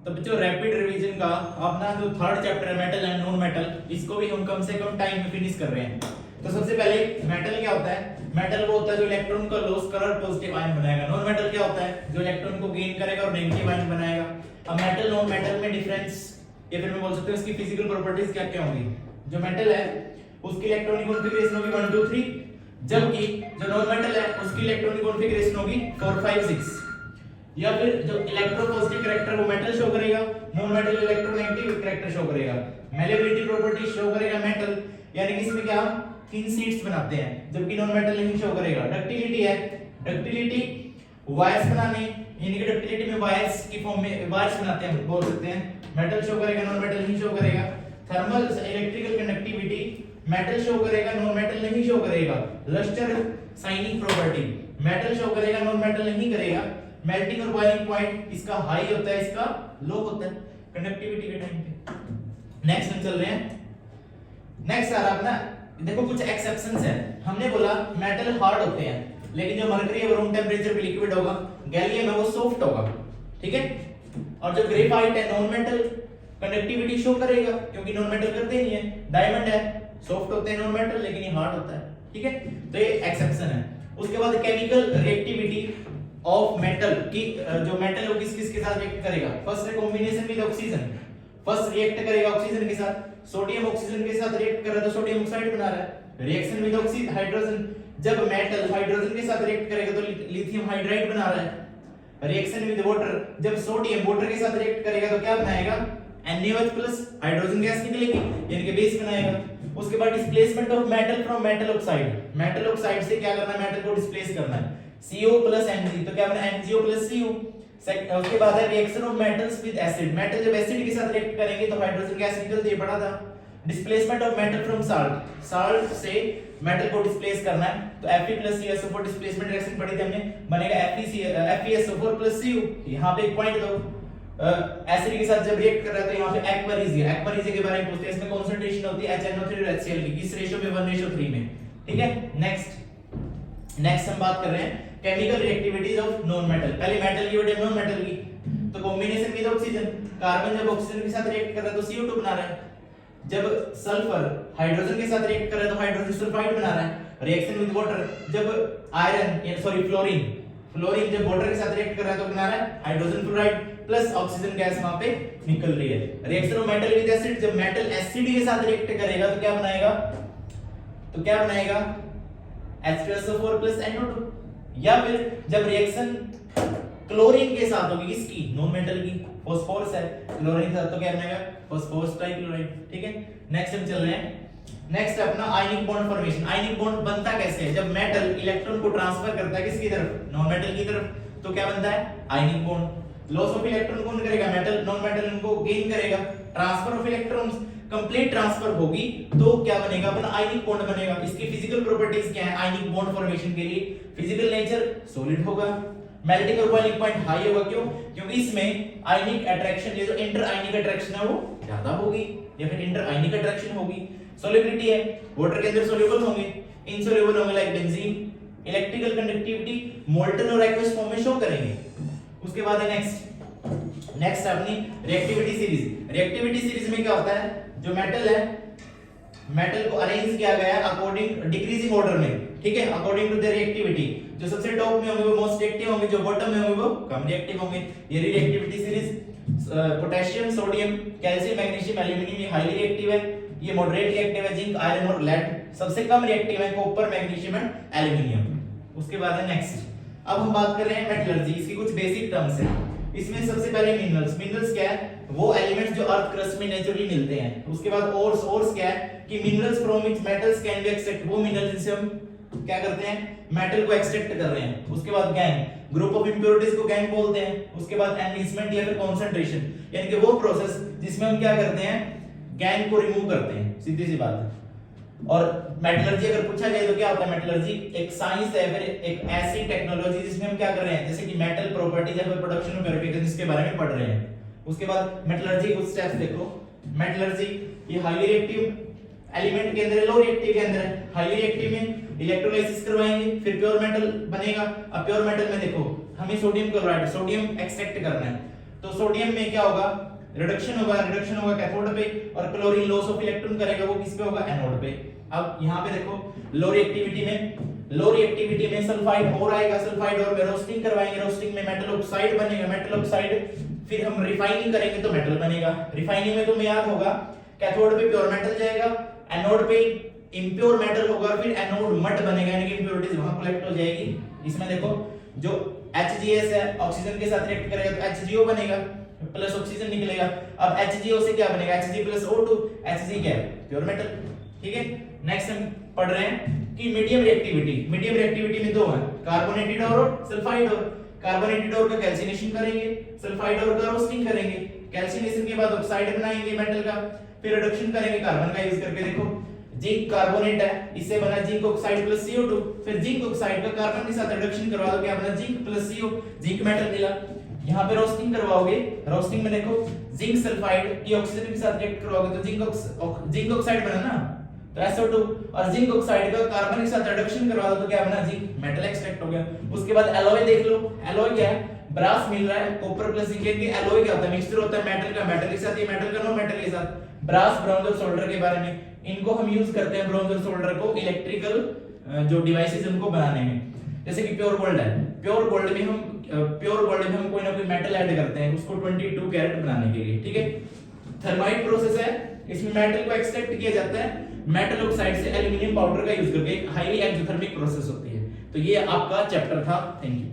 तो बच्चों rapid revision का अपना जो थर्ड चैप्टर है मेटल एंड नॉन मेटल, इसको भी हम कम से कम टाइम में फिनिश कर रहे हैं। तो सबसे पहले मेटल क्या होता है? मेटल वो होता है जो इलेक्ट्रॉन का लॉस कर और पॉजिटिव आयन बनाएगा। नॉन मेटल क्या होता है? जो इलेक्ट्रॉन को गेन करेगा और नेगेटिव आयन बनाएगा। अब मेटल नॉन मेटल में डिफरेंस, या फिर मैं बोल सकता हूं इसकी फिजिकल प्रॉपर्टीज क्या क्या होंगी। जो मेटल है उसकी इलेक्ट्रॉनिक कॉन्फ़िगरेशन होगी 1 2 3, जबकि जो नॉन मेटल है उसकी इलेक्ट्रॉनिक कॉन्फ़िगरेशन होगी 4 5 6। या फिर जो इलेक्ट्रोपॉजिटिव कैरेक्टर वो मेटल शो करेगा, non metal electronegative character show करेगा। मैलेबिलिटी प्रॉपर्टी शो करेगा मेटल, यानी कि इसमें क्या हम थिन शीट्स बनाते हैं, जबकि नॉन मेटल नहीं शो करेगा। डक्टिलिटी है, डक्टिलिटी वायर्स बनाने, यानी कि डक्टिलिटी में वायर्स की फॉर्म में वायर्स बनाते हैं, बोल सकते हैं। मेटल शो करेगा, नॉन मेटल नहीं शो करेगा। Thermal electrical conductivity metal show करेगा, नॉन मेटल नहीं शो करेगा। Lustre shining property metal show करेगा, नॉन मेटल नहीं करेगा। मेल्टिंग और बॉइलिंग पॉइंट इसका हाई होता है, इसका लो होता है कंडक्टिविटी के टाइम पे। नेक्स्ट हम चल रहे हैं। नेक्स्ट आ रहा अपना, देखो कुछ एक्सेप्शंस है। हमने बोला मेटल हार्ड होते हैं, लेकिन जो मरकरी है वो रूम टेंपरेचर पे लिक्विड होगा, गैलियम है वो सॉफ्ट होगा, ठीक है। और जो ग्रेफाइट है नॉन मेटल कंडक्टिविटी शो करेगा, क्योंकि नॉन मेटल करते नहीं है। डायमंड है सॉफ्ट होते हैं नॉन मेटल, लेकिन ये हार्ड होता है, ठीक है। तो ये एक्सेप्शन है। उसके बाद केमिकल रिएक्टिविटी ऑफ मेटल की, जो मेटल है वो किस किस के साथ रिएक्ट करेगा। फर्स्ट है combination with oxygen, first react करेगा ऑक्सीजन के साथ। सोडियम ऑक्सीजन के साथ रिएक्ट कर रहा है तो सोडियम ऑक्साइड बना रहा है। रिएक्शन विद ऑक्सीजन हाइड्रोजन, जब मेटल हाइड्रोजन के साथ रिएक्ट करेगा तो लिथियम हाइड्राइड बना रहा है। रिएक्शन विद वाटर, जब सोडियम वाटर के साथ रिएक्ट करेगा तो क्या बनाएगा? NaOH प्लस हाइड्रोजन गैस निकलेगी, यानी कि बेस बनाएगा। उसके बाद displacement of metal from metal oxide, metal oxide से क्या करना है? मेटल को डिस्प्लेस करना है। CO प्लस Mg, तो क्या बना? MgO plus Cu। उसके बाद है reaction of metals with acid, metal जब एसिड के साथ रिएक्ट करेंगे तो हाइड्रोजन गैस निकलती है, पढ़ा था। Displacement of metal from salt, salt से मेटल को डिस्प्लेस करना है तो Fe+CSO4 डिस्प्लेसमेंट रिएक्शन पढ़ी थी हमने, बनेगा FeSO4 प्लस Cu। यहां पे एक पॉइंट दो, एसिड के साथ जब रिएक्ट कर रहा है तो यहां पे एक्वारिजिया, एक्वारिजिया के बारे में पूछते हैं। इसमें कंसंट्रेशन होती है HNO3 और HCl की, किस रेशियो में? 1:3 में, ठीक है। नेक्स्ट हम बात कर रहे हैं chemical reactivities of non metal. पहले मेटल की और नॉन मेटल की। तो कॉम्बिनेशन विद ऑक्सीजन, कार्बन जब ऑक्सीजन के साथ रिएक्ट कर रहा है तो CO2 बना रहा है। जब सल्फर हाइड्रोजन के साथ रिएक्ट कर रहा है तो हाइड्रोजन सल्फाइड बना रहा है। रिएक्शन विद वाटर, जब आयरन सॉरी फ्लोरीन जब वाटर के साथ रिएक्ट कर रहा है तो बना रहा है hydrogen fluoride plus oxygen gas वहां पे निकल रही है। Reaction of metal with acid, जब मेटल एसिड के साथ रिएक्ट करेगा तो क्या बनाएगा? H2SO4 plus NO2। या फिर जब रिएक्शन क्लोरीन के साथ होगी, किसकी? नॉन मेटल की, फास्फोरस है, क्लोरीन के साथ तो क्या बनेगा? फास्फोरस ट्राइक्लोराइड, ठीक है। नेक्स्ट हम चल रहे हैं। नेक्स्ट अपना ionic bond formation. Ionic bond बनता कैसे है? जब मेटल इलेक्ट्रॉन को ट्रांसफर करता है किसकी तरफ? नॉन मेटल की तरफ, तो क्या बनता है? Ionic bond. Loss of electron कौन करेगा? मेटल। नॉन मेटल उनको गेन करेगा। Transfer of electrons complete transfer होगी तो क्या बनेगा? अपना आयनिक बॉन्ड बनेगा। इसकी फिजिकल प्रॉपर्टीज क्या है आयनिक बॉन्ड फॉर्मेशन के लिए? फिजिकल नेचर सॉलिड होगा, मेल्टिंग और बॉइलिंग पॉइंट हाई होगा। क्यों? क्योंकि इसमें आयनिक अट्रैक्शन, ये जो इंटर आयनिक अट्रैक्शन है वो ज्यादा होगी, या फिर इंटर आयनिक अट्रैक्शन होगी। सॉल्युबिलिटी है, वाटर के अंदर सॉल्युबल होंगे, इनसॉल्युबल होंगे like benzene. Electrical conductivity molten और एक्वस फॉर्म में शो करेंगे। उसके बाद है नेक्स्ट अपनी रिएक्टिविटी सीरीज। रिएक्टिविटी सीरीज में क्या होता है? जो मेटल है, मेटल को अरेंज किया गया है अकॉर्डिंग डिक्रीजिंग ऑर्डर में, ठीक है, अकॉर्डिंग टू देयर रिएक्टिविटी। जो सबसे टॉप में होंगे वो मोस्ट रिएक्टिव होंगे, जो बॉटम में होंगे वो कम रिएक्टिव होंगे। ये reactivity series. Potassium, sodium, calcium, magnesium, aluminium ये हाईली रिएक्टिव है, ये मॉडरेट रिएक्टिव है। जिंक, आयरन और लेड सबसे कम रिएक्टिव है, कॉपर, मैग्नीशियम एंड एल्यूमिनियम। उसके बाद है नेक्स्ट, अब हम बात कर रहे हैं मेटलर्जी। इसकी कुछ बेसिक टर्म्स हैं। इसमें सबसे पहले मिनरल्स। मिनरल्स क्या है? वो एलिमेंट्स जो अर्थ क्रस्ट में नेचुरली मिलते हैं। उसके बाद ओर्स। ओर्स क्या है? कि minerals from which metals can be extract, वो मिनरल्स जिनसे हम क्या करते हैं? मेटल को एक्सट्रैक्ट कर रहे हैं। उसके बाद गैंग, ग्रुप ऑफ इंप्योरिटीज को गैंग बोलते हैं। उसके बाद एनरिचमेंट या फिर कंसंट्रेशन, यानी कि वो प्रोसेस जिसमें हम क्या करते हैं? गैंग को रिमूव करते हैं, सीधी सी बात है। और मेटलर्जी अगर पूछा जाए तो क्या होता है? मेटलर्जी एक साइंस है, फिर एक ऐसी टेक्नोलॉजी जिसमें हम क्या कर रहे हैं? जैसे कि मेटल प्रॉपर्टीज या फिर प्रोडक्शन और वेरिफिकेशन, इसके बारे में पढ़ रहे हैं। उसके बाद मेटलर्जी कुछ स्टेप्स देखो। मेटलर्जी ये हाईली रिएक्टिव एलिमेंट के अंदर, लो रिएक्टिव के अंदर है। हाईली रिएक्टिव में इलेक्ट्रोलाइसिस करवाएंगे, फिर प्योर मेटल बनेगा। अब प्योर मेटल में देखो, हमें सोडियम क्लोराइड, सोडियम एक्सट्रैक्ट करना है। तो सोडियम में क्या होगा, रिडक्शन होगा कैथोड पे, और क्लोरीन लॉस ऑफ इलेक्ट्रॉन करेगा वो किस पे होगा, एनोड पे। अब यहाँ पे देखो लो रिएक्टिविटी में सल्फाइड और आएगा, सल्फाइड और में रोस्टिंग करवाएंगे, रोस्टिंग में मेटल ऑक्साइड बनेगा, मेटल ऑक्साइड फिर हम रिफाइनिंग करेंगे तो मेटल बनेगा। रिफाइनिंग में तुम्हें याद होगा कैथोड पे प्योर मेटल जाएगा, एनोड पे इंप्योर मेटल होगा, फिर एनोड मड बनेगा, यानी कि इंप्योरिटीज वहां कलेक्ट हो जाएगी। इसमें देखो जो HGS है ऑक्सीजन के साथ रिएक्ट करेगा तो HGO बनेगा, प्लस ऑक्सीजन निकलेगा। अब HGO से क्या बनेगा, Hg+O2, Hg क्या है, प्योर मेटल। ठीक है, नेक्स्ट हम पढ़ रहे हैं कि मीडियम रिएक्टिविटी में दो है, कार्बोनेटेड और सल्फाइड और। कार्बोनेटेड और का कैल्सिनेशन करेंगे, सल्फाइड और का रोस्टिंग करेंगे, कैल्सिनेशन के बाद ऑक्साइड बनाएंगे मेटल का, फिर रिडक्शन करेंगे कार्बन का यूज करके। देखो जिंक कार्बोनेट है, इससे बना जिंक ऑक्साइड प्लस CO2, फिर जिंक ऑक्साइड का कार्बन के साथ रिडक्शन करवा दो, क्या बना, zinc plus CO, zinc metal मिला। यहाँ पे रोस्टिंग करवाओगे, रोस्टिंग में देखो जिंक सल्फाइड की ऑक्सीजन के साथ रिएक्ट करवाओगे तो जिंक ऑक्साइड बना ना, तो SO2, और जिंक ऑक्साइड का कार्बन के साथ रिडक्शन करवा दो तो क्या बना, जिंक मेटल एक्सट्रैक्ट हो गया। उसके बाद एलॉय देख लो, एलॉय क्या है, ब्रास मिल रहा है, कॉपर प्लस जिंक के एलॉय क्या होता है, मिक्सचर होता है मेटल का मेटल के साथ, ये मेटल का नॉन मेटल के साथ। ब्रास, ब्रॉन्ज और सोल्डर के बारे में, इनको हम यूज करते हैं ब्रॉन्ज और सोल्डर को इलेक्ट्रिकल जो डिवाइसेस उनको बनाने में। जैसे कि प्योर गोल्ड है, प्योर गोल्ड में हम कोई ना कोई मेटल ऐड करते हैं उसको 22 कैरेट बनाने के लिए। ठीक है, थर्माइट प्रोसेस है, इसमें मेटल को एक्सट्रैक्ट किया जाता है मेटल ऑक्साइड से एल्युमिनियम पाउडर का यूज करके, हाईली एक्सोथर्मिक प्रोसेस होती है। तो ये आपका चैप्टर था, थैंक यू।